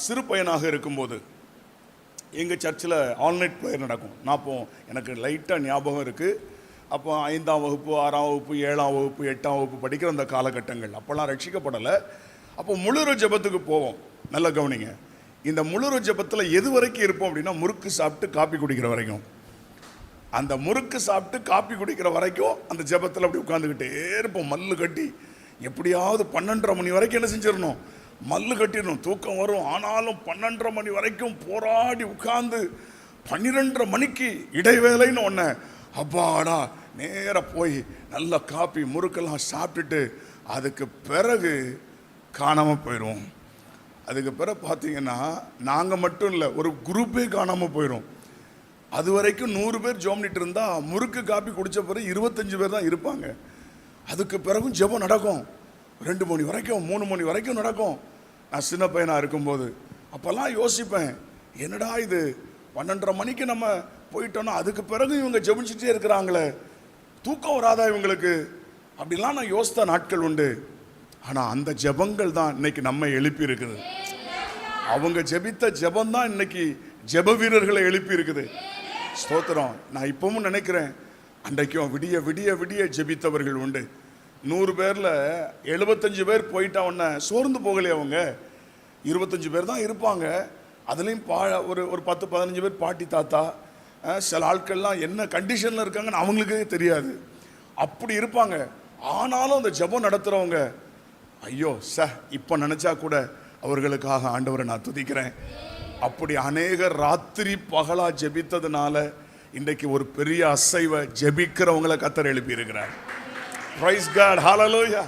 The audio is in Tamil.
சிறு பையனாக இருக்கும்போது எங்கள் சர்ச்சில் ஆல்நைட் ப்ரேயர் நடக்கும். நான் அப்போ எனக்கு லைட்டாக ஞாபகம் இருக்குது. அப்போ 5ஆம் வகுப்பு 6ஆம் வகுப்பு 7ஆம் வகுப்பு 8ஆம் வகுப்பு படிக்கிற அந்த காலகட்டங்கள். அப்போல்லாம் ரட்சிக்கப்படலை. அப்போ முழுர ஜெபத்துக்கு போவோம். நல்ல கவனிங்க, இந்த முழுர ஜெபத்தில் எது வரைக்கும் இருப்போம் அப்படின்னா, முறுக்கு சாப்பிட்டு காப்பி குடிக்கிற வரைக்கும். அந்த முறுக்கு சாப்பிட்டு காப்பி குடிக்கிற வரைக்கும் அந்த ஜெபத்தில் அப்படி உட்காந்துக்கிட்டே இருப்போம். மல்லு கட்டி எப்படியாவது 12:30 மணி வரைக்கும் என்ன செஞ்சிடணும், மல்லு கட்டிடணும். தூக்கம் வரும், ஆனாலும் 12:30 மணி வரைக்கும் போராடி உட்கார்ந்து 12:30 மணிக்கு இடைவேளைன்னு ஒன்று, அப்பாடா நேராக போய் நல்ல காப்பி முறுக்கெல்லாம் சாப்பிட்டுட்டு அதுக்கு பிறகு காணாமல் போயிடுவோம். அதுக்கு பிறகு பார்த்தீங்கன்னா நாங்கள் மட்டும் இல்லை, ஒரு குரூப்பே காணாமல் போயிடும். அது வரைக்கும் 100 பேர் ஜோம்னிட்டு இருந்தால் முறுக்கு காப்பி குடித்த பிறகு 25 பேர் தான் இருப்பாங்க. அதுக்கு பிறகும் ஜெபம் நடக்கும். 2 மணி வரைக்கும் 3 மணி வரைக்கும் நடக்கும். நான் சின்ன பையனாக இருக்கும்போது அப்போல்லாம் யோசிப்பேன், என்னடா இது 12:30 மணிக்கு நம்ம போயிட்டோன்னா அதுக்கு பிறகு இவங்க ஜெபிச்சுட்டே இருக்கிறாங்களே, தூக்கம் வராதா இவங்களுக்கு, அப்படிலாம் நான் யோசித்த நாட்கள் உண்டு. ஆனால் அந்த ஜெபங்கள் தான் இன்னைக்கு நம்ம எழுப்பி இருக்குது. அவங்க ஜெபித்த ஜெபம் தான் இன்னைக்கு ஜெப வீரர்களை எழுப்பி இருக்குது. ஸ்தோத்திரம். நான் இப்பவும் நினைக்கிறேன், அன்றைக்கும் விடிய விடிய விடிய ஜெபித்தவர்கள் உண்டு. 100 பேரில் 75 பேர் போயிட்டா உடனே சோர்ந்து போகலையே, அவங்க 25 பேர் தான் இருப்பாங்க. அதுலேயும் ஒரு 10-15 பேர் பாட்டி தாத்தா, சில ஆட்கள்லாம் என்ன கண்டிஷனில் இருக்காங்கன்னு அவங்களுக்கே தெரியாது, அப்படி இருப்பாங்க. ஆனாலும் அந்த ஜெபம் நடத்துகிறவங்க, ஐயோ இப்போ நினச்சா கூட அவர்களுக்காக ஆண்டவரை நான் துதிக்கிறேன். அப்படி அநேகர் ராத்திரி பகலாக ஜெபித்ததுனால இன்றைக்கு ஒரு பெரிய அசைவை ஜெபிக்கிறவங்களை கர்த்தர் எழுப்பி இருக்கிறார். Praise God. Hallelujah.